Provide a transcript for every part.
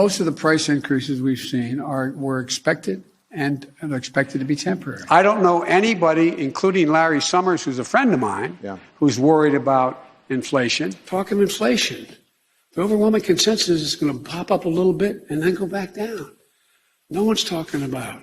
Most of the price increases we've seen were expected and are expected to be temporary. I don't know anybody, including Larry Summers, who's a friend of mine, who's worried about inflation. Talking inflation. The overwhelming consensus is going to pop up a little bit and then go back down. No one's talking about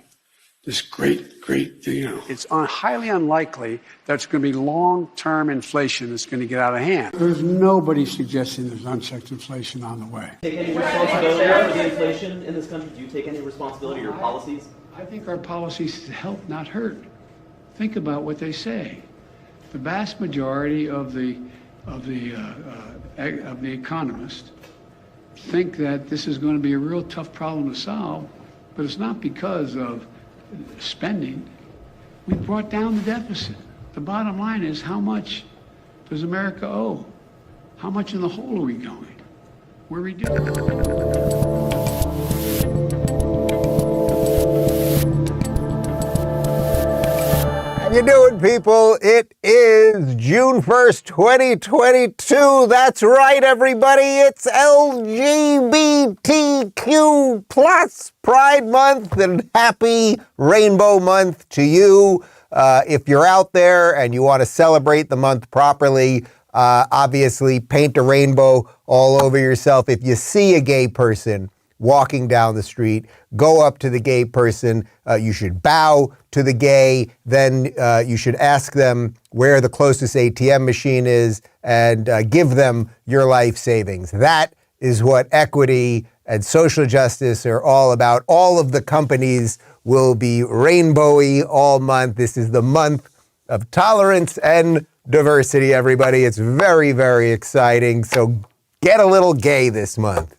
this great, It's highly unlikely that it's going to be long-term inflation that's going to get out of hand. There's nobody suggesting there's unchecked inflation on the way. Take any responsibility for the inflation in this country? Do you take any responsibility for your policies? I think our policies help, not hurt. Think about what they say. The vast majority of the economists think that this is going to be a real tough problem to solve, but it's not because of spending. We brought down the deficit. The bottom line is, how much does America owe? How much in the hole are we going? We're reducing. How you doing, people? It is June 1st, 2022. That's right, everybody. It's LGBTQ plus Pride Month, and happy Rainbow Month to you. If you're out there and you want to celebrate the month properly, obviously paint a rainbow all over yourself. If you see a gay person walking down the street, go up to the gay person. You should bow to the gay. Then you should ask them where the closest ATM machine is and give them your life savings. That is what equity and social justice are all about. All of the companies will be rainbowy all month. This is the month of tolerance and diversity, everybody. It's very, very exciting. So get a little gay this month.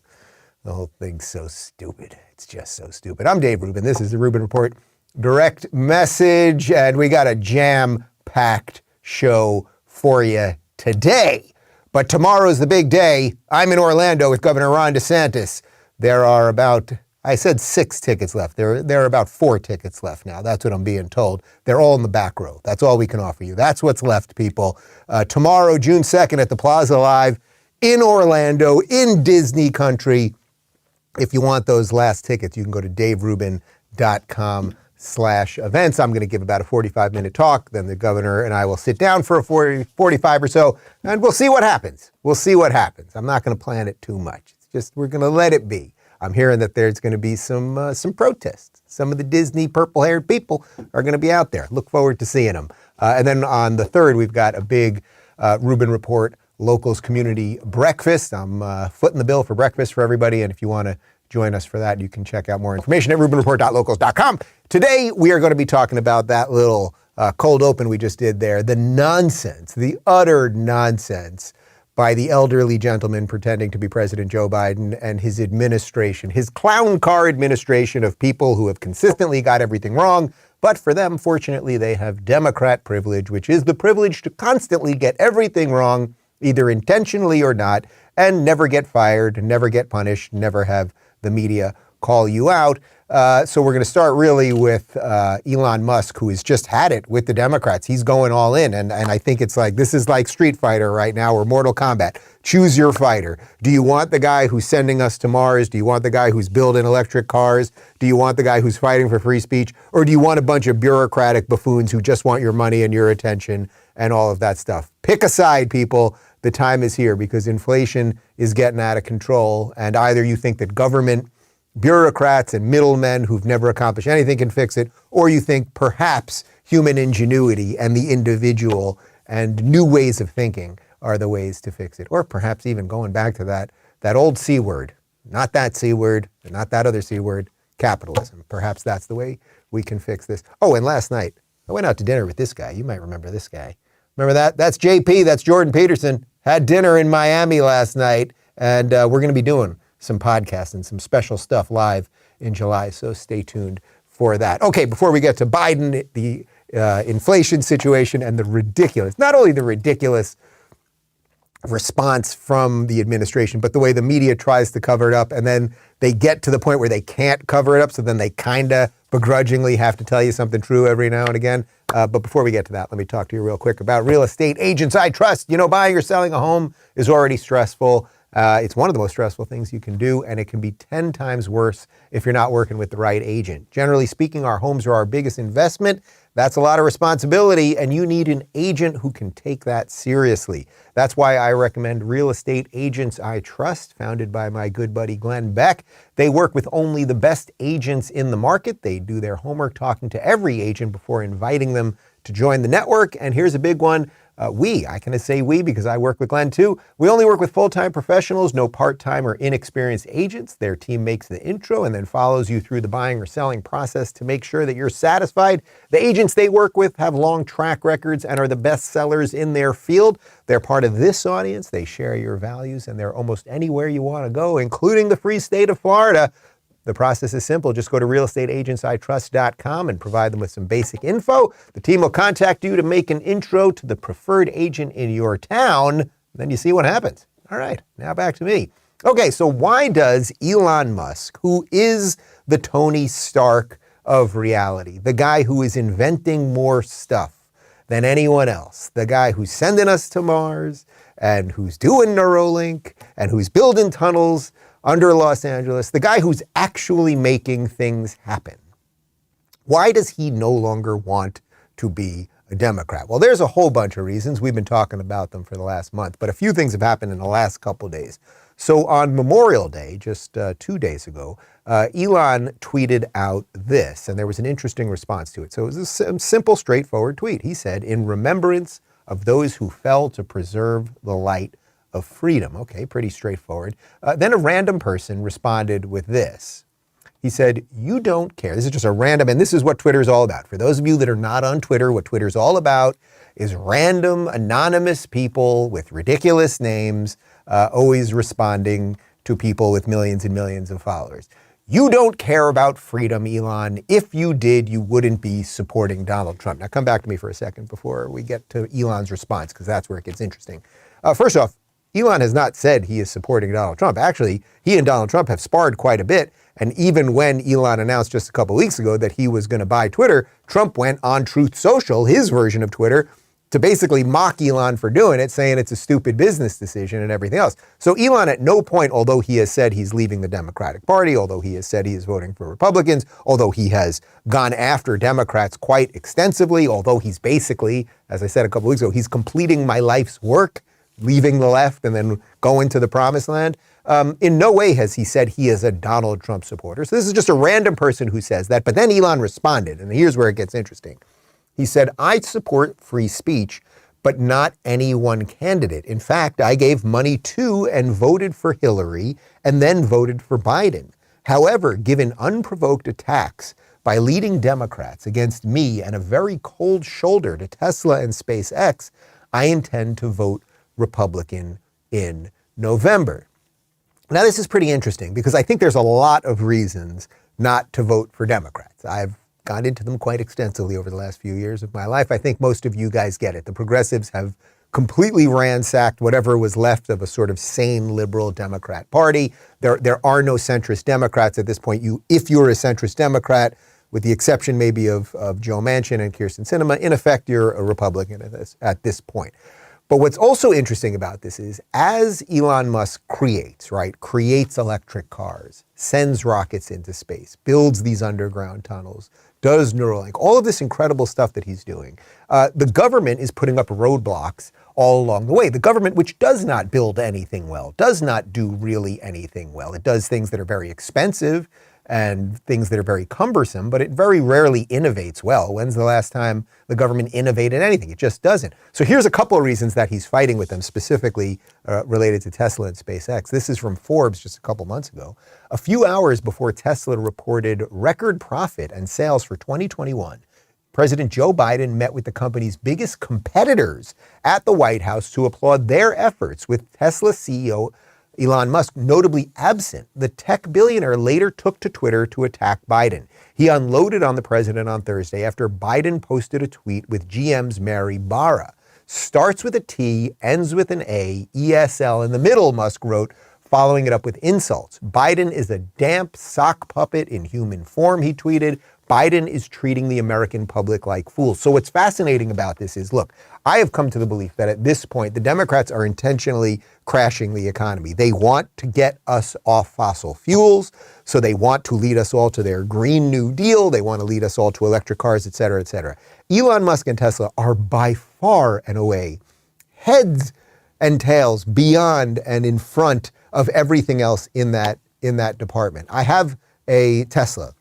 The whole thing's so stupid. It's just so stupid. I'm Dave Rubin. This is the Rubin Report direct message, and we got a jam-packed show for you today. But tomorrow's the big day. I'm in Orlando with Governor Ron DeSantis. There are about, I said 6 tickets left. There are about 4 tickets left now. That's what I'm being told. They're all in the back row. That's all we can offer you. That's what's left, people. Tomorrow, June 2nd at the Plaza Live in Orlando, in Disney country. If you want those last tickets, you can go to daverubin.com/events. I'm going to give about a 45-minute talk. Then the governor and I will sit down for a 45 or so, and we'll see what happens. We'll see what happens. I'm not going to plan it too much. It's just we're going to let it be. I'm hearing that there's going to be some protests. Some of the Disney purple-haired people are going to be out there. Look forward to seeing them. And then on the 3rd, we've got a big Rubin Report Locals Community Breakfast. I'm footing the bill for breakfast for everybody, and if you want to join us for that, you can check out more information at rubinreport.locals.com. Today, we are going to be talking about that little cold open we just did there, the nonsense, the utter nonsense by the elderly gentleman pretending to be President Joe Biden and his administration, his clown car administration of people who have consistently got everything wrong. But for them, fortunately, they have Democrat privilege, which is the privilege to constantly get everything wrong, either intentionally or not, and never get fired, never get punished, never have the media call you out. So we're going to start really with Elon Musk, who has just had it with the Democrats. He's going all in. And I think it's like, this is like Street Fighter right now, or Mortal Kombat. Choose your fighter. Do you want the guy who's sending us to Mars? Do you want the guy who's building electric cars? Do you want the guy who's fighting for free speech? Or do you want a bunch of bureaucratic buffoons who just want your money and your attention and all of that stuff? Pick a side, people. The time is here because inflation is getting out of control. And either you think that government, bureaucrats, and middlemen who've never accomplished anything can fix it, or you think perhaps human ingenuity and the individual and new ways of thinking are the ways to fix it. Or perhaps even going back to that old C word, not that C word, and not that other C word, capitalism. Perhaps that's the way we can fix this. Oh, and last night, I went out to dinner with this guy. You might remember this guy. Remember that? That's JP. That's Jordan Peterson. Had dinner in Miami last night, and we're going to be doing some podcasts and some special stuff live in July, so stay tuned for that. Okay, before we get to Biden, the inflation situation and the ridiculous, not only the ridiculous response from the administration, but the way the media tries to cover it up, and then they get to the point where they can't cover it up, so then they kind of begrudgingly have to tell you something true every now and again. But before we get to that, let me talk to you real quick about real estate agents I trust. You know, buying or selling a home is already stressful. It's one of the most stressful things you can do, and it can be 10 times worse if you're not working with the right agent. Generally speaking, our homes are our biggest investment. That's a lot of responsibility, and you need an agent who can take that seriously. That's why I recommend Real Estate Agents I Trust, founded by my good buddy Glenn Beck. They work with only the best agents in the market. They do their homework talking to every agent before inviting them to join the network. And here's a big one. I can say we because I work with Glenn too. We only work with full-time professionals, no part-time or inexperienced agents. Their team makes the intro and then follows you through the buying or selling process to make sure that you're satisfied. The agents they work with have long track records and are the best sellers in their field. They're part of this audience. They share your values and they're almost anywhere you want to go, including the free state of Florida. The process is simple. Just go to realestateagentsitrust.com and provide them with some basic info. The team will contact you to make an intro to the preferred agent in your town. Then you see what happens. All right, now back to me. Okay, so why does Elon Musk, who is the Tony Stark of reality, the guy who is inventing more stuff than anyone else, the guy who's sending us to Mars and who's doing Neuralink and who's building tunnels under Los Angeles, the guy who's actually making things happen, why does he no longer want to be a Democrat? Well, there's a whole bunch of reasons. We've been talking about them for the last month, but a few things have happened in the last couple of days. So on Memorial Day, just 2 days ago, Elon tweeted out this, and there was an interesting response to it. So it was a simple, straightforward tweet. He said, "In remembrance of those who fell to preserve the light of freedom." Okay, pretty straightforward. Then a random person responded with this. He said, "You don't care." This is just a random, and this is what Twitter is all about. For those of you that are not on Twitter, what Twitter is all about is random, anonymous people with ridiculous names always responding to people with millions and millions of followers. "You don't care about freedom, Elon. If you did, you wouldn't be supporting Donald Trump." Now come back to me for a second before we get to Elon's response, because that's where it gets interesting. First off, Elon has not said he is supporting Donald Trump. Actually, he and Donald Trump have sparred quite a bit. And even when Elon announced just a couple weeks ago that he was going to buy Twitter, Trump went on Truth Social, his version of Twitter, to basically mock Elon for doing it, saying it's a stupid business decision and everything else. So Elon at no point, although he has said he's leaving the Democratic Party, although he has said he is voting for Republicans, although he has gone after Democrats quite extensively, although he's basically, as I said a couple weeks ago, he's completing my life's work, leaving the left and then going to the promised land. In no way has he said he is a Donald Trump supporter. So this is just a random person who says that. But then Elon responded, and here's where it gets interesting. He said, "I support free speech, but not any one candidate. In fact, I gave money to and voted for Hillary and then voted for Biden. However, given unprovoked attacks by leading Democrats against me and a very cold shoulder to Tesla and SpaceX, I intend to vote Republican in November." Now, this is pretty interesting because I think there's a lot of reasons not to vote for Democrats. I've gone into them quite extensively over the last few years of my life. I think most of you guys get it. The progressives have completely ransacked whatever was left of a sort of sane liberal Democrat party. There are no centrist Democrats at this point. If you're a centrist Democrat, with the exception maybe of Joe Manchin and Kyrsten Sinema, in effect, you're a Republican at this point. But what's also interesting about this is as Elon Musk creates electric cars, sends rockets into space, builds these underground tunnels, does Neuralink, all of this incredible stuff that he's doing, the government is putting up roadblocks all along the way. The government, which does not build anything well, does not do really anything well. It does things that are very expensive and things that are very cumbersome, but it very rarely innovates well. When's the last time the government innovated anything? It just doesn't. So here's a couple of reasons that he's fighting with them, specifically related to Tesla and SpaceX. This is from Forbes just a couple months ago. A few hours before Tesla reported record profit and sales for 2021, President Joe Biden met with the company's biggest competitors at the White House to applaud their efforts, with Tesla CEO Elon Musk notably absent. The tech billionaire later took to Twitter to attack Biden. He unloaded on the president on Thursday after Biden posted a tweet with GM's Mary Barra. Starts with a T, ends with an A, ESL in the middle, Musk wrote, following it up with insults. "Biden is a damp sock puppet in human form," he tweeted. Biden is treating the American public like fools. So what's fascinating about this is, look, I have come to the belief that at this point, the Democrats are intentionally crashing the economy. They want to get us off fossil fuels. So they want to lead us all to their Green New Deal. They want to lead us all to electric cars, et cetera, et cetera. Elon Musk and Tesla are by far and away heads and tails beyond and in front of everything else in that department. I have a Tesla.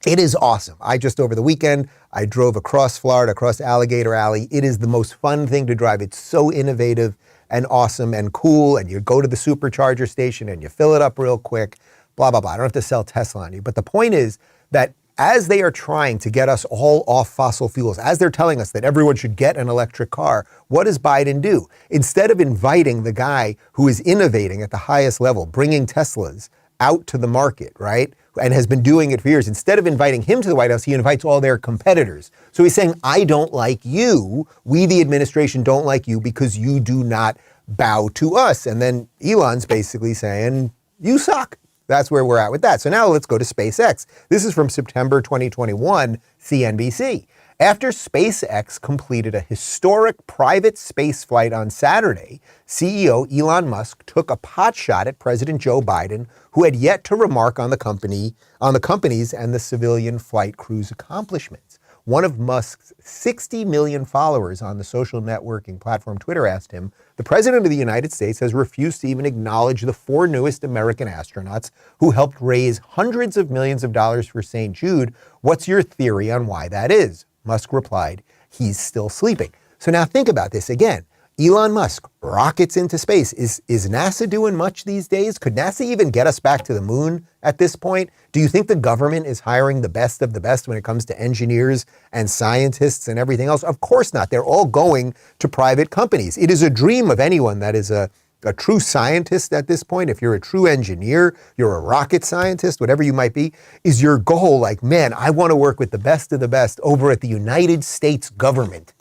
It is awesome. I just over the weekend, I drove across Florida, across Alligator Alley. It is the most fun thing to drive. It's so innovative and awesome and cool. And you go to the supercharger station and you fill it up real quick, blah, blah, blah. I don't have to sell Tesla on you. But the point is that as they are trying to get us all off fossil fuels, as they're telling us that everyone should get an electric car, what does Biden do? Instead of inviting the guy who is innovating at the highest level, bringing Teslas out to the market, right? And has been doing it for years. Instead of inviting him to the White House, he invites all their competitors. So he's saying, I don't like you. We, the administration, don't like you because you do not bow to us. And then Elon's basically saying, you suck. That's where we're at with that. So now let's go to SpaceX. This is from September 2021, CNBC. After SpaceX completed a historic private space flight on Saturday, CEO Elon Musk took a potshot at President Joe Biden, who had yet to remark on the company's and the civilian flight crew's accomplishments. One of Musk's 60 million followers on the social networking platform Twitter asked him, the President of the United States has refused to even acknowledge the 4 newest American astronauts who helped raise hundreds of millions of dollars for St. Jude. What's your theory on why that is? Musk replied, he's still sleeping. So now think about this again. Elon Musk rockets into space. Is NASA doing much these days? Could NASA even get us back to the moon at this point? Do you think the government is hiring the best of the best when it comes to engineers and scientists and everything else? Of course not. They're all going to private companies. It is a dream of anyone that is a true scientist at this point. If you're a true engineer, you're a rocket scientist, whatever you might be, is your goal like, man, I want to work with the best of the best over at the United States government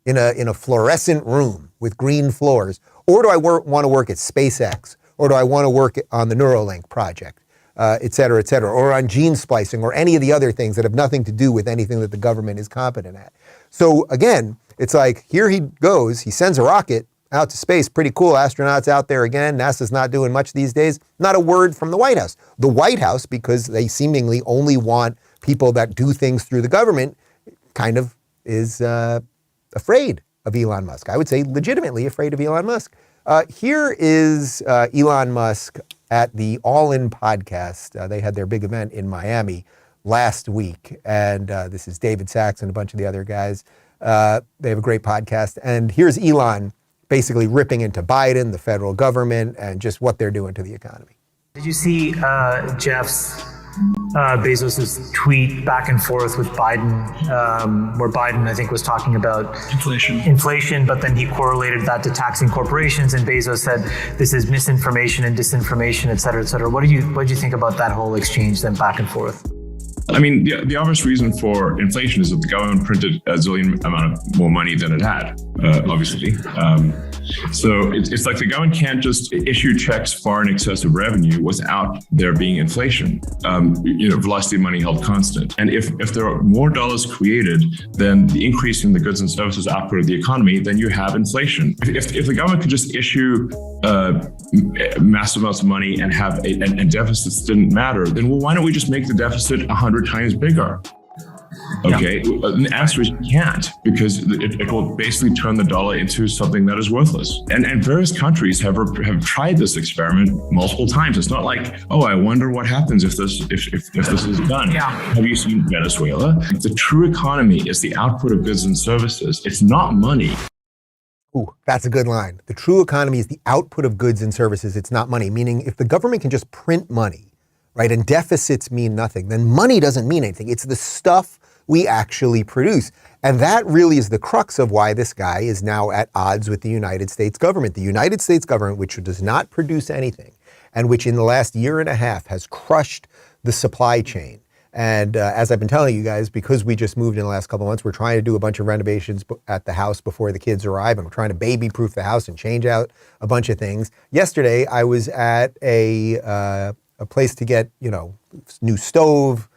in a fluorescent room with green floors? Or do I want to work at SpaceX? Or do I want to work on the Neuralink project, et cetera, or on gene splicing or any of the other things that have nothing to do with anything that the government is competent at? So again, it's like, here he goes, he sends a rocket out to space, pretty cool, astronauts out there again. NASA's not doing much these days. Not a word from the White House. The White House, because they seemingly only want people that do things through the government, kind of is afraid of Elon Musk. I would say legitimately afraid of Elon Musk. Here is Elon Musk at the All In podcast. They had their big event in Miami last week. And this is David Sachs and a bunch of the other guys. They have a great podcast. And here's Elon basically ripping into Biden, the federal government, and just what they're doing to the economy. Did you see Jeff's Bezos's tweet back and forth with Biden, where Biden, I think, was talking about inflation, but then he correlated that to taxing corporations, and Bezos said this is misinformation and disinformation, et cetera, et cetera. What do you think about that whole exchange then back and forth? I mean, the obvious reason for inflation is that the government printed a zillion amount of more money than it had, obviously. So it's like the government can't just issue checks far in excess of revenue without there being inflation. Velocity of money held constant. And if there are more dollars created than the increase in the goods and services output of the economy, then you have inflation. If the government could just issue massive amounts of money and have and deficits didn't matter, then why don't we just make the deficit 100 times bigger? Okay, yeah. The answer is you can't, because it will basically turn the dollar into something that is worthless. And various countries have tried this experiment multiple times. It's not like, oh, I wonder what happens if this is done. Yeah. Have you seen Venezuela? The true economy is the output of goods and services. It's not money. Ooh, that's a good line. The true economy is the output of goods and services. It's not money. Meaning, if the government can just print money, right, and deficits mean nothing, then money doesn't mean anything. It's the stuff we actually produce. And that really is the crux of why this guy is now at odds with the United States government. The United States government, which does not produce anything, and which in the last year and a half has crushed the supply chain. And as I've been telling you guys, because we just moved in the last couple of months, we're trying to do a bunch of renovations at the house before the kids arrive, and we're trying to baby-proof the house and change out a bunch of things. Yesterday, I was at a place to get, new stove,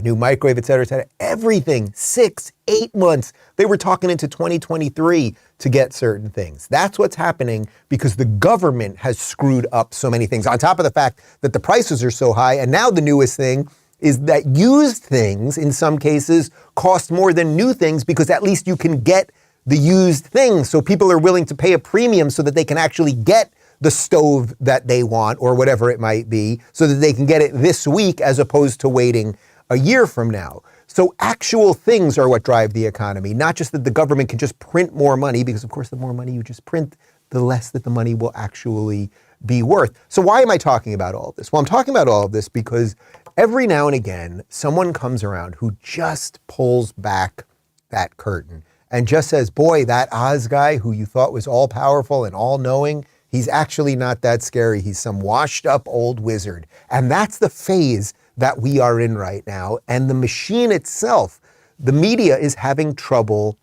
new microwave, et cetera, everything, 6-8 months. They were talking into 2023 to get certain things. That's what's happening because the government has screwed up so many things. On top of the fact that the prices are so high, and now the newest thing is that used things, in some cases, cost more than new things because at least you can get the used things. So people are willing to pay a premium so that they can actually get the stove that they want or whatever it might be so that they can get it this week as opposed to waiting a year from now. So actual things are what drive the economy, not just that the government can just print more money, because of course the more money you just print, the less that the money will actually be worth. So why am I talking about all of this? Well, I'm talking about all of this because every now and again, someone comes around who just pulls back that curtain and just says, boy, that Oz guy who you thought was all powerful and all knowing, he's actually not that scary. He's some washed up old wizard. And that's the phase that we are in right now. And the machine itself, the media is having trouble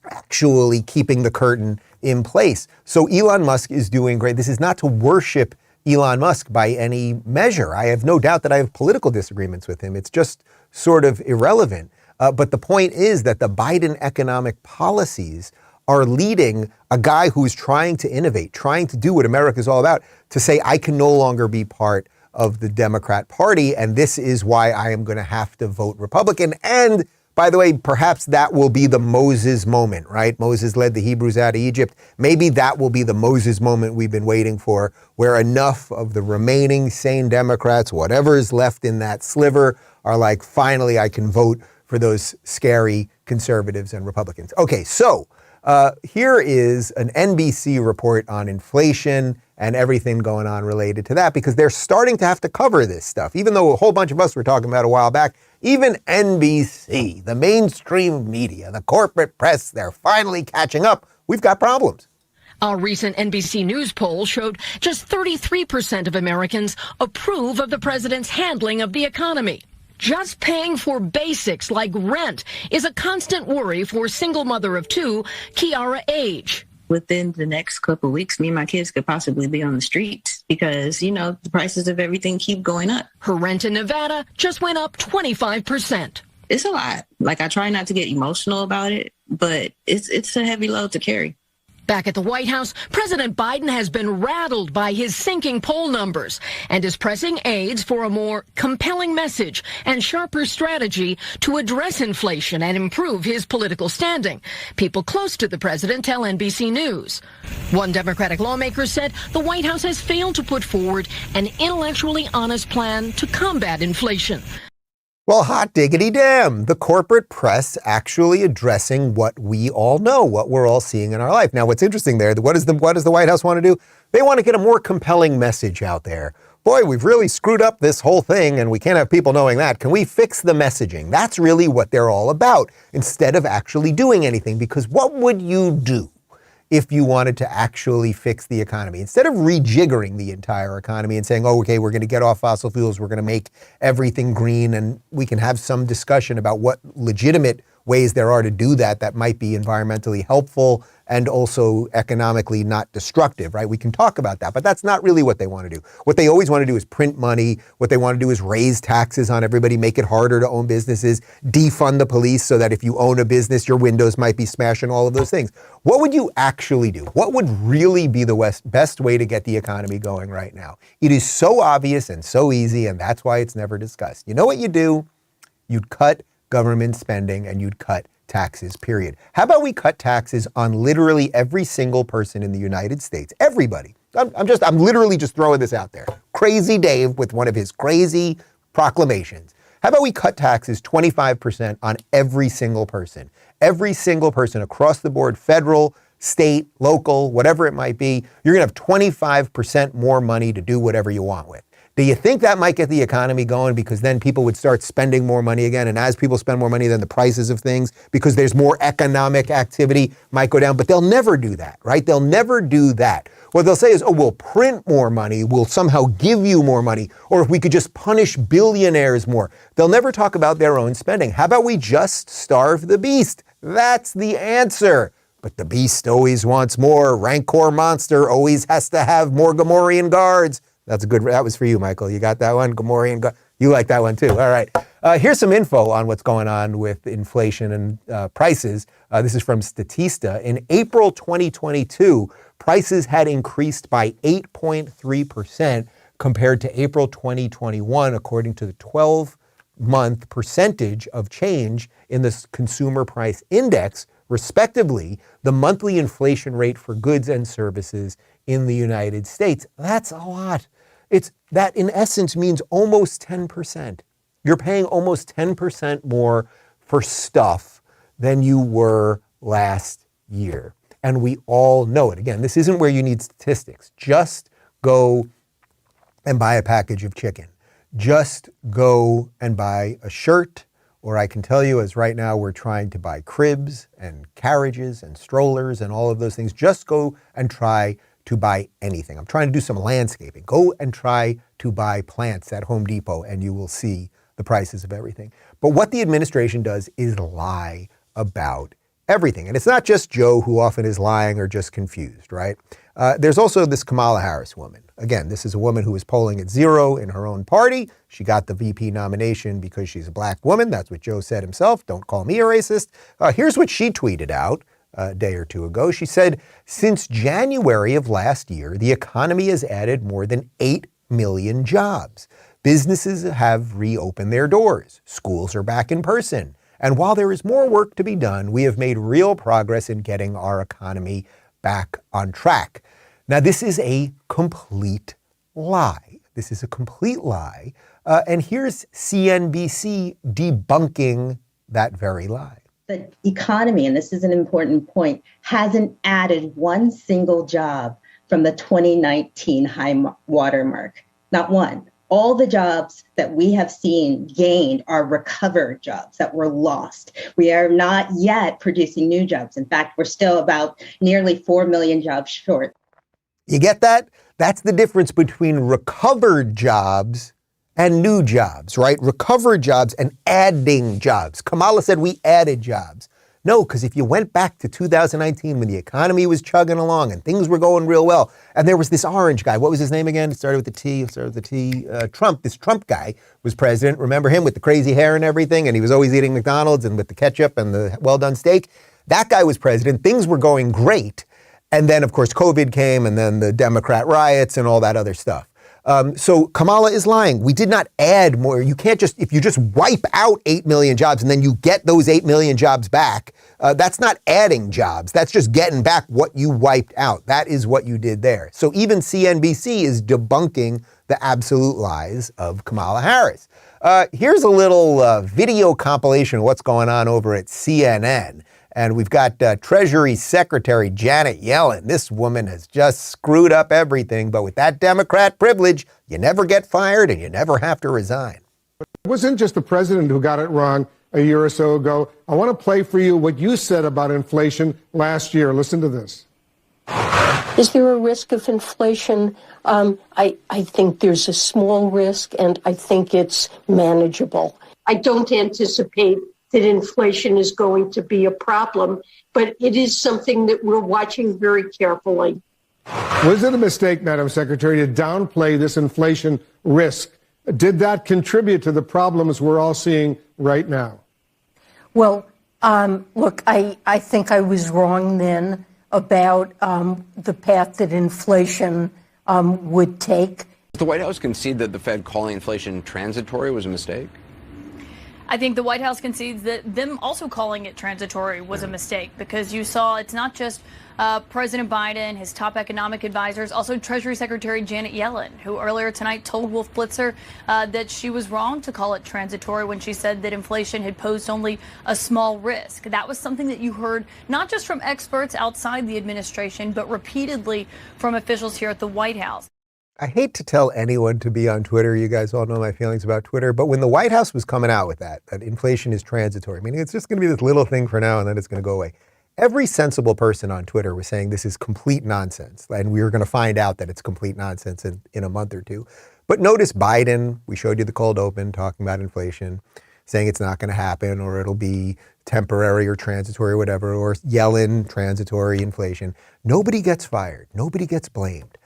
actually keeping the curtain in place. So Elon Musk is doing great. This is not to worship Elon Musk by any measure. I have no doubt that I have political disagreements with him. It's just sort of irrelevant. But the point is that the Biden economic policies are leading a guy who's trying to innovate, trying to do what America is all about, to say, I can no longer be part of the Democrat Party, and this is why I am going to have to vote Republican. And by the way, perhaps that will be the Moses moment, right? Moses led the Hebrews out of Egypt. Maybe that will be the Moses moment we've been waiting for, where enough of the remaining sane Democrats, whatever is left in that sliver, are like, finally, I can vote for those scary conservatives and Republicans. Okay, so here is an NBC report on inflation and everything going on related to that, because they're starting to have to cover this stuff. Even though a whole bunch of us were talking about it a while back, even NBC, the mainstream media, the corporate press, they're finally catching up. We've got problems. A recent NBC News poll showed just 33% of Americans approve of the president's handling of the economy. Just paying for basics like rent is a constant worry for single mother of two, Kiara Age. Within the next couple of weeks, me and my kids could possibly be on the streets because, the prices of everything keep going up. Her rent in Nevada just went up 25%. It's a lot. Like, I try not to get emotional about it, but it's a heavy load to carry. Back at the White House, President Biden has been rattled by his sinking poll numbers and is pressing aides for a more compelling message and sharper strategy to address inflation and improve his political standing. People close to the president tell NBC News. One Democratic lawmaker said the White House has failed to put forward an intellectually honest plan to combat inflation. Well, hot diggity damn, the corporate press actually addressing what we all know, what we're all seeing in our life. Now, what's interesting there, what does the White House want to do? They want to get a more compelling message out there. Boy, we've really screwed up this whole thing and we can't have people knowing that. Can we fix the messaging? That's really what they're all about, instead of actually doing anything. Because what would you do if you wanted to actually fix the economy? Instead of rejiggering the entire economy and saying, oh, okay, we're going to get off fossil fuels, we're going to make everything green, and we can have some discussion about what legitimate ways there are to do that that might be environmentally helpful and also economically not destructive, right? We can talk about that, but that's not really what they want to do. What they always want to do is print money. What they want to do is raise taxes on everybody, make it harder to own businesses, defund the police so that if you own a business, your windows might be smashed and all of those things. What would you actually do? What would really be the best way to get the economy going right now? It is so obvious and so easy, and that's why it's never discussed. You know what you do? You'd cut government spending and you'd cut taxes, period. How about we cut taxes on literally every single person in the United States? Everybody. I'm literally just throwing this out there. Crazy Dave with one of his crazy proclamations. How about we cut taxes 25% on every single person? Every single person across the board, federal, state, local, whatever it might be, you're going to have 25% more money to do whatever you want with. Do you think that might get the economy going? Because then people would start spending more money again. And as people spend more money, then the prices of things, because there's more economic activity, might go down. But they'll never do that, right? They'll never do that. What they'll say is, oh, we'll print more money. We'll somehow give you more money. Or if we could just punish billionaires more. They'll never talk about their own spending. How about we just starve the beast? That's the answer. But the beast always wants more. Rancor monster always has to have more Gamorrean guards. That was for you, Michael. You got that one? Gamorrean guard. You like that one too. All right. Here's some info on what's going on with inflation and prices. This is from Statista. In April 2022, prices had increased by 8.3% compared to April 2021, according to the 12-month percentage of change in the Consumer Price Index. Respectively, the monthly inflation rate for goods and services in the United States. That's a lot. That in essence means almost 10%. You're paying almost 10% more for stuff than you were last year. And we all know it. Again, this isn't where you need statistics. Just go and buy a package of chicken. Just go and buy a shirt. Or I can tell you, as right now we're trying to buy cribs and carriages and strollers and all of those things. Just go and try to buy anything. I'm trying to do some landscaping. Go and try to buy plants at Home Depot and you will see the prices of everything. But what the administration does is lie about everything. And it's not just Joe who often is lying or just confused, right? There's also this Kamala Harris woman. Again, this is a woman who is polling at 0 in her own party. She got the VP nomination because she's a black woman. That's what Joe said himself. Don't call me a racist. Here's what she tweeted out a day or two ago. She said, since January of last year, the economy has added more than 8 million jobs. Businesses have reopened their doors. Schools are back in person. And while there is more work to be done, we have made real progress in getting our economy back on track. Now, this is a complete lie. This is a complete lie. And here's CNBC debunking that very lie. The economy, and this is an important point, hasn't added one single job from the 2019 high watermark. Not one. All the jobs that we have seen gained are recovered jobs that were lost. We are not yet producing new jobs. In fact, we're still about nearly 4 million jobs short. You get that? That's the difference between recovered jobs and new jobs, right? Recovered jobs and adding jobs. Kamala said we added jobs. No, because if you went back to 2019 when the economy was chugging along and things were going real well, and there was this orange guy, what was his name again? It started with the T, Trump. This Trump guy was president. Remember him with the crazy hair and everything? And he was always eating McDonald's and with the ketchup and the well-done steak. That guy was president. Things were going great. And then, of course, COVID came and then the Democrat riots and all that other stuff. So Kamala is lying. We did not add more. You can't just, if you just wipe out 8 million jobs and then you get those 8 million jobs back, that's not adding jobs. That's just getting back what you wiped out. That is what you did there. So even CNBC is debunking the absolute lies of Kamala Harris. Here's a little video compilation of what's going on over at CNN. And we've got Treasury Secretary Janet Yellen. This woman has just screwed up everything. But with that Democrat privilege, you never get fired and you never have to resign. It wasn't just the president who got it wrong a year or so ago. I want to play for you what you said about inflation last year. Listen to this. Is there a risk of inflation? I think there's a small risk, and I think it's manageable. I don't anticipate that inflation is going to be a problem, but it is something that we're watching very carefully. Was it a mistake, Madam Secretary, to downplay this inflation risk? Did that contribute to the problems we're all seeing right now? Well, look, I think I was wrong then about the path that inflation would take. The White House concede that the Fed calling inflation transitory was a mistake? I think the White House concedes that them also calling it transitory was a mistake, because you saw it's not just President Biden, his top economic advisors, also Treasury Secretary Janet Yellen, who earlier tonight told Wolf Blitzer that she was wrong to call it transitory when she said that inflation had posed only a small risk. That was something that you heard not just from experts outside the administration, but repeatedly from officials here at the White House. I hate to tell anyone to be on Twitter. You guys all know my feelings about Twitter. But when the White House was coming out with that inflation is transitory, meaning it's just going to be this little thing for now and then it's going to go away. Every sensible person on Twitter was saying this is complete nonsense. And we were going to find out that it's complete nonsense in a month or two. But notice Biden, we showed you the cold open talking about inflation, saying it's not going to happen or it'll be temporary or transitory or whatever, or Yellen, transitory inflation. Nobody gets fired. Nobody gets blamed.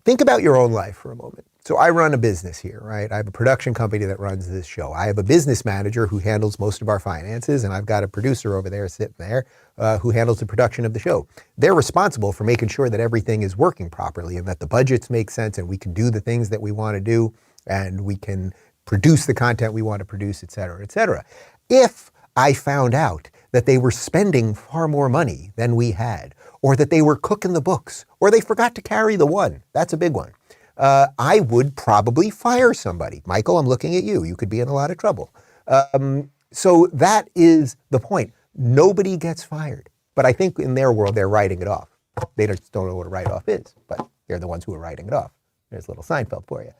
Think about your own life for a moment. So I run a business here, right? I have a production company that runs this show. I have a business manager who handles most of our finances, and I've got a producer over there sitting there who handles the production of the show. They're responsible for making sure that everything is working properly and that the budgets make sense and we can do the things that we want to do and we can produce the content we want to produce, et cetera, et cetera. If I found out that they were spending far more money than we had, or that they were cooking the books, or they forgot to carry the one, that's a big one, I would probably fire somebody. Michael, I'm looking at you. You could be in a lot of trouble. So that is the point. Nobody gets fired. But I think in their world, they're writing it off. They just don't know what a write-off is, but they're the ones who are writing it off. There's a little Seinfeld for you.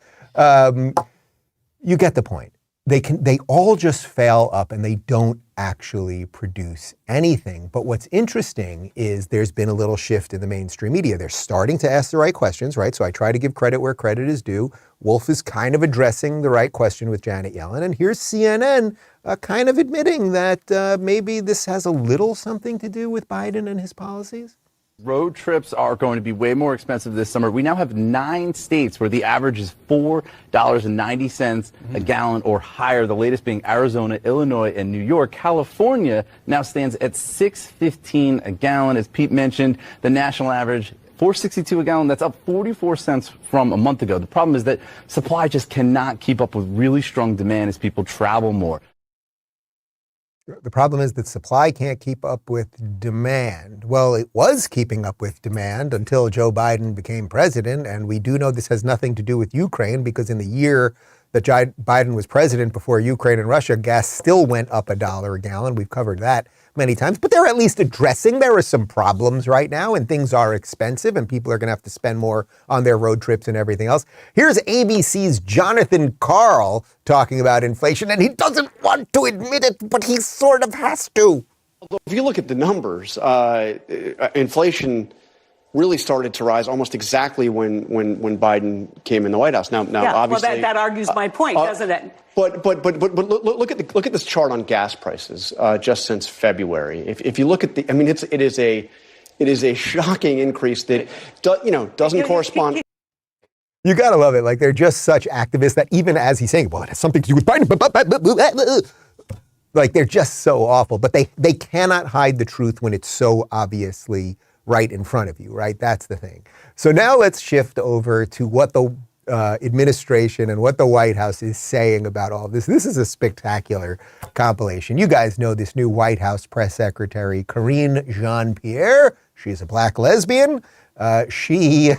You get the point. They all just fail up and they don't actually produce anything. But what's interesting is there's been a little shift in the mainstream media. They're starting to ask the right questions, right? So I try to give credit where credit is due. Wolf is kind of addressing the right question with Janet Yellen. And here's CNN kind of admitting that maybe this has a little something to do with Biden and his policies. Road trips are going to be way more expensive this summer. We now have 9 states where the average is $4.90 a gallon or higher, the latest being Arizona, Illinois, and New York. California now stands at $6.15 a gallon. As Pete mentioned, the national average, $4.62 a gallon. That's up 44 cents from a month ago. The problem is that supply just cannot keep up with really strong demand as people travel more. The problem is that supply can't keep up with demand. Well, it was keeping up with demand until Joe Biden became president. And we do know this has nothing to do with Ukraine because in the year that Biden was president before Ukraine and Russia, gas still went up $1 a gallon. We've covered that many times, but they're at least addressing there are some problems right now and things are expensive and people are going to have to spend more on their road trips and everything else. Here's ABC's Jonathan Karl talking about inflation, and he doesn't want to admit it, but he sort of has to. If you look at the numbers, inflation really started to rise almost exactly when Biden came in the White House. Now, obviously, well, that argues my point, doesn't it? But look at this chart on gas prices just since February. If you look at it is a shocking increase that doesn't correspond. You gotta love it. Like they're just such activists that even as he's saying, well, it has something to do with Biden. Like they're just so awful. But they cannot hide the truth when it's so obviously right in front of you, right? That's the thing. So now let's shift over to what the administration and what the White House is saying about all of this. This is a spectacular compilation. You guys know this new White House press secretary, Karine Jean-Pierre. She's a black lesbian. It's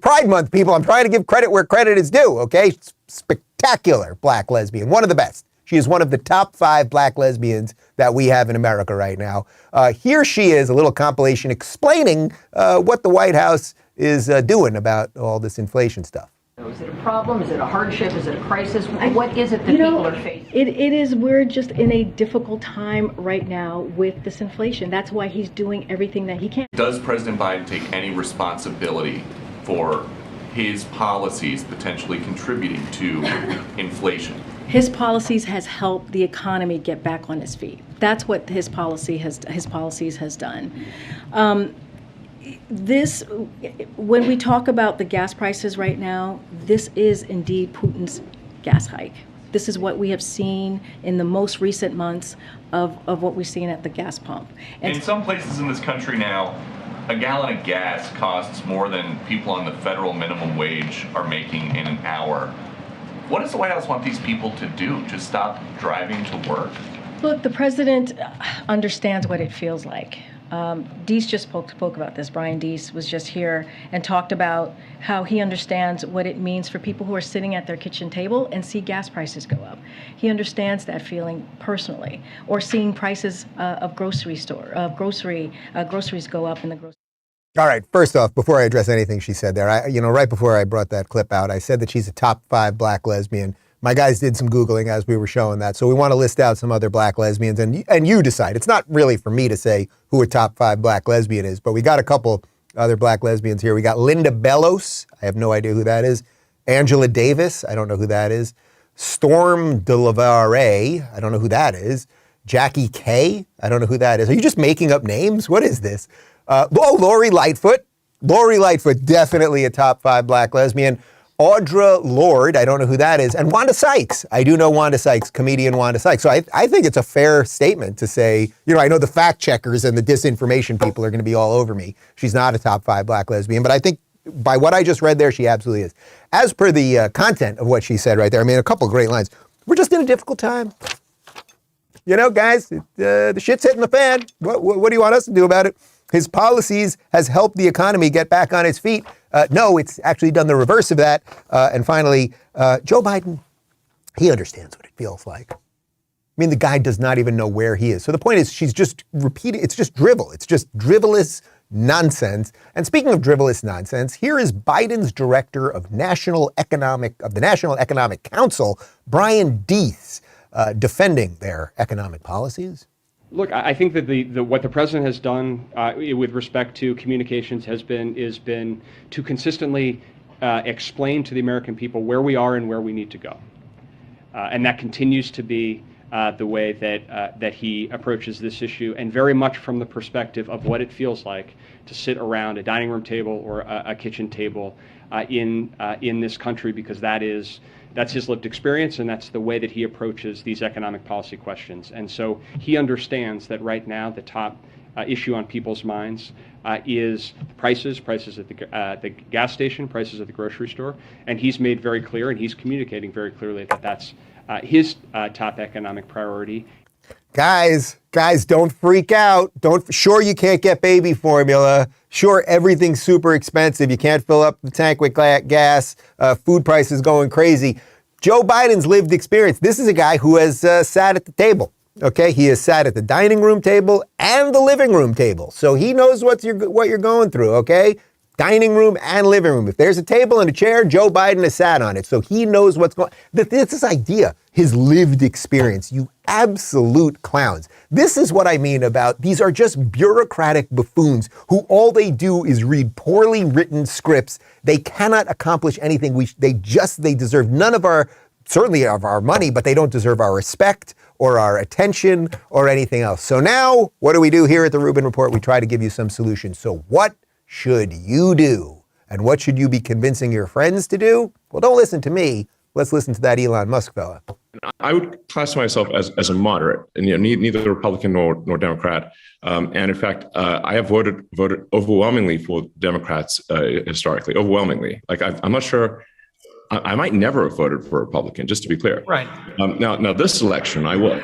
Pride Month, people. I'm trying to give credit where credit is due, okay? Spectacular black lesbian, one of the best. She is one of the top 5 black lesbians that we have in America right now. Here she is, a little compilation explaining what the White House is doing about all this inflation stuff. Is it a problem? Is it a hardship? Is it a crisis? What is it that people are facing? It is, we're just in a difficult time right now with this inflation. That's why he's doing everything that he can. Does President Biden take any responsibility for his policies potentially contributing to inflation? His policies has helped the economy get back on its feet. That's what his policies has done. When we talk about the gas prices right now, this is indeed Putin's gas hike. This is what we have seen in the most recent months of what we've seen at the gas pump. And in some places in this country now, a gallon of gas costs more than people on the federal minimum wage are making in an hour. What does the White House want these people to do? Just stop driving to work? Look, the president understands what it feels like. Deese just spoke about this. Brian Deese was just here and talked about how he understands what it means for people who are sitting at their kitchen table and see gas prices go up. He understands that feeling personally, or seeing prices of groceries go up in the grocery. All right, first off, before I address anything she said there, right before I brought that clip out, I said that she's a top 5 black lesbian. My guys did some Googling as we were showing that, so we want to list out some other black lesbians, and you decide. It's not really for me to say who a top 5 black lesbian is, but we got a couple other black lesbians here. We got Linda Bellos. I have no idea who that is. Angela Davis. I don't know who that is. Storm DeLavare. I don't know who that is. Jackie Kay. I don't know who that is. Are you just making up names? What is this? Lori Lightfoot. Lori Lightfoot, definitely a top 5 black lesbian. Audra Lorde, I don't know who that is. And Wanda Sykes. I do know Wanda Sykes, comedian Wanda Sykes. So I think it's a fair statement to say, I know the fact checkers and the disinformation people are going to be all over me. She's not a top 5 black lesbian, but I think by what I just read there, she absolutely is. As per the content of what she said right there, I mean, a couple of great lines. We're just in a difficult time. Guys, the shit's hitting the fan. What do you want us to do about it? His policies has helped the economy get back on its feet. No, it's actually done the reverse of that. And finally, Joe Biden, he understands what it feels like. I mean, the guy does not even know where he is. So the point is, she's just repeating. It's just drivel. It's just drivelous nonsense. And speaking of drivelous nonsense, here is Biden's director of the National Economic Council, Brian Deese, defending their economic policies. Look, I think that what the president has done with respect to communications has been to consistently explain to the American people where we are and where we need to go, and that continues to be the way that he approaches this issue, and very much from the perspective of what it feels like to sit around a dining room table or a kitchen table in this country, because that's his lived experience, and that's the way that he approaches these economic policy questions. And so he understands that right now the top issue on people's minds is prices at the gas station, prices at the grocery store, and he's made very clear, and he's communicating very clearly that that's his top economic priority. Guys, don't freak out. Sure, you can't get baby formula. Sure, everything's super expensive. You can't fill up the tank with gas. Food prices going crazy. Joe Biden's lived experience. This is a guy who has sat at the table. Okay, he has sat at the dining room table and the living room table. So he knows what you're going through, okay? Dining room and living room. If there's a table and a chair, Joe Biden has sat on it. So he knows what's going on. This idea, his lived experience, you absolute clowns. This is what I mean about these are just bureaucratic buffoons who all they do is read poorly written scripts. They cannot accomplish anything. They deserve none of certainly of our money, but they don't deserve our respect or our attention or anything else. So now, what do we do here at the Rubin Report? We try to give you some solutions. So what should you do? And what should you be convincing your friends to do? Well, don't listen to me. Let's listen to that Elon Musk fella. I would classify myself as a moderate, and neither Republican nor Democrat. And in fact, I have voted overwhelmingly for Democrats historically. Overwhelmingly, I'm not sure. I might never have voted for a Republican, just to be clear. Right. Now this election, I will.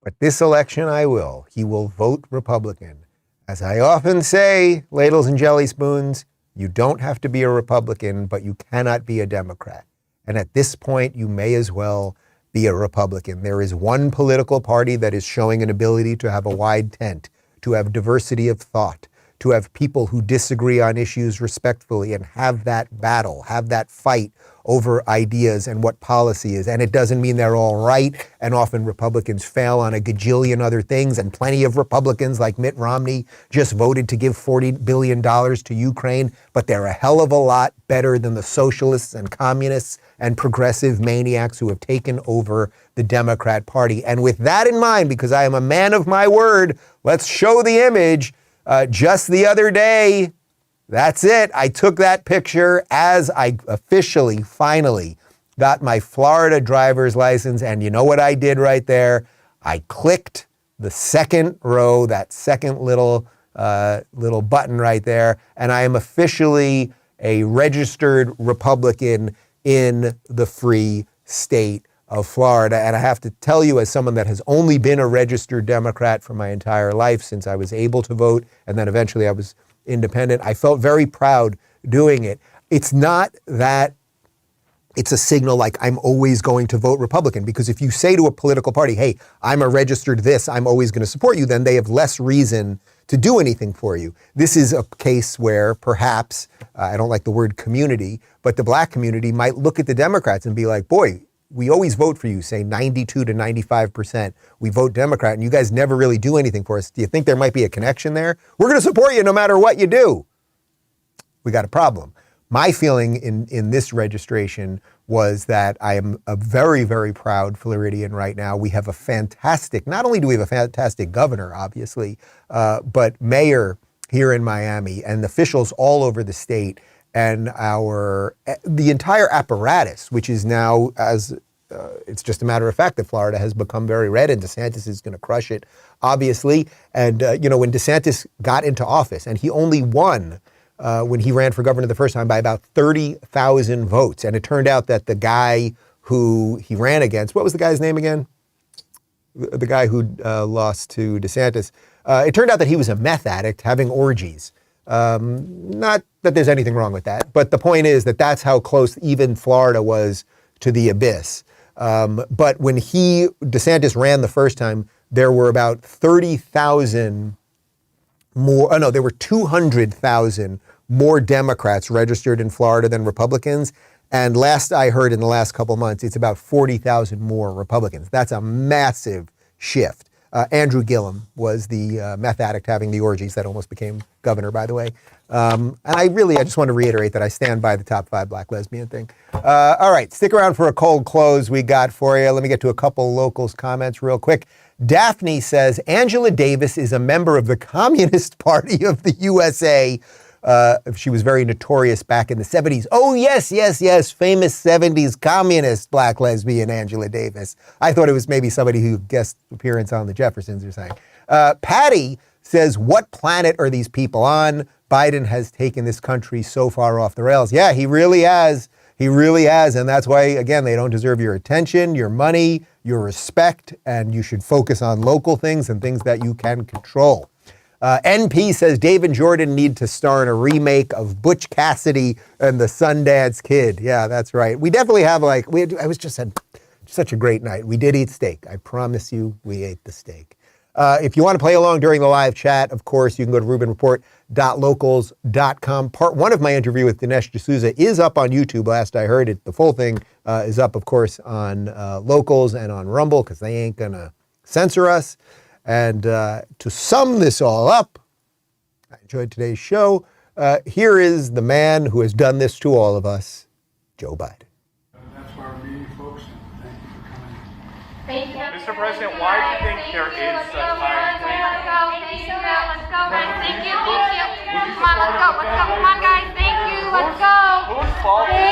But this election, I will. He will vote Republican. As I often say, ladles and jelly spoons, you don't have to be a Republican, but you cannot be a Democrat. And at this point, you may as well be a Republican. There is one political party that is showing an ability to have a wide tent, to have diversity of thought, to have people who disagree on issues respectfully and have that battle, have that fight over ideas and what policy is. And it doesn't mean they're all right. And often Republicans fail on a gajillion other things. And plenty of Republicans like Mitt Romney just voted to give $40 billion to Ukraine. But they're a hell of a lot better than the socialists and communists and progressive maniacs who have taken over the Democrat Party. And with that in mind, because I am a man of my word, let's show the image. Just the other day, that's it. I took that picture as I officially, finally got my Florida driver's license. And you know what I did right there? I clicked the second row, that second little button right there. And I am officially a registered Republican in the free state of Florida. And I have to tell you, as someone that has only been a registered Democrat for my entire life since I was able to vote, and then eventually I was independent, I felt very proud doing it. It's not that it's a signal like I'm always going to vote Republican, because if you say to a political party, hey, I'm a registered this, I'm always going to support you, then they have less reason to do anything for you. This is a case where perhaps, I don't like the word community, but the black community might look at the Democrats and be like, boy, we always vote for you, say 92 to 95%. We vote Democrat, and you guys never really do anything for us. Do you think there might be a connection there? We're going to support you no matter what you do. We got a problem. My feeling in this registration was that I am a very, very proud Floridian right now. We have a fantastic, not only do we have a fantastic governor, obviously, but mayor here in Miami and officials all over the state, and the entire apparatus, which is now, as it's just a matter of fact that Florida has become very red, and DeSantis is going to crush it, obviously. And, when DeSantis got into office, and he only won when he ran for governor the first time by about 30,000 votes. And it turned out that the guy who he ran against, what was the guy's name again? The guy who lost to DeSantis. It turned out that he was a meth addict having orgies. Not that there's anything wrong with that, but the point is that that's how close even Florida was to the abyss. But when DeSantis ran the first time, there were about 30,000 more, there were 200,000 more Democrats registered in Florida than Republicans. And last I heard in the last couple months, it's about 40,000 more Republicans. That's a massive shift. Andrew Gillum was the meth addict having the orgies that almost became governor, by the way. And I just want to reiterate that I stand by the top 5 black lesbian thing. All right, stick around for a cold close we got for you. Let me get to a couple locals comments real quick. Daphne says, Angela Davis is a member of the Communist Party of the USA. She was very notorious back in the 70s. Oh, yes, famous 70s communist black lesbian Angela Davis. I thought it was maybe somebody who guest appearance on the Jeffersons or something. Patty says, what planet are these people on? Biden has taken this country so far off the rails. Yeah, he really has. He really has. And that's why, again, they don't deserve your attention, your money, your respect, and you should focus on local things and things that you can control. NP says Dave and Jordan need to star in a remake of Butch Cassidy and the Sundance Kid. Yeah, that's right. We definitely have I was just had such a great night. We did eat steak. I promise you, we ate the steak. If you want to play along during the live chat, of course, you can go to rubinreport.locals.com. Part 1 of my interview with Dinesh D'Souza is up on YouTube. Last I heard it, the full thing is up, of course, on Locals and on Rumble, because they ain't going to censor us. And to sum this all up, I enjoyed today's show. Here is the man who has done this to all of us, Joe Biden. That's our meeting, folks. Thank you. Mr. President, why do you think there is such high inflation? Let's go, guys. Thank you. Come on, let's go. Come on, guys. Thank you. Let's go. Whose fault is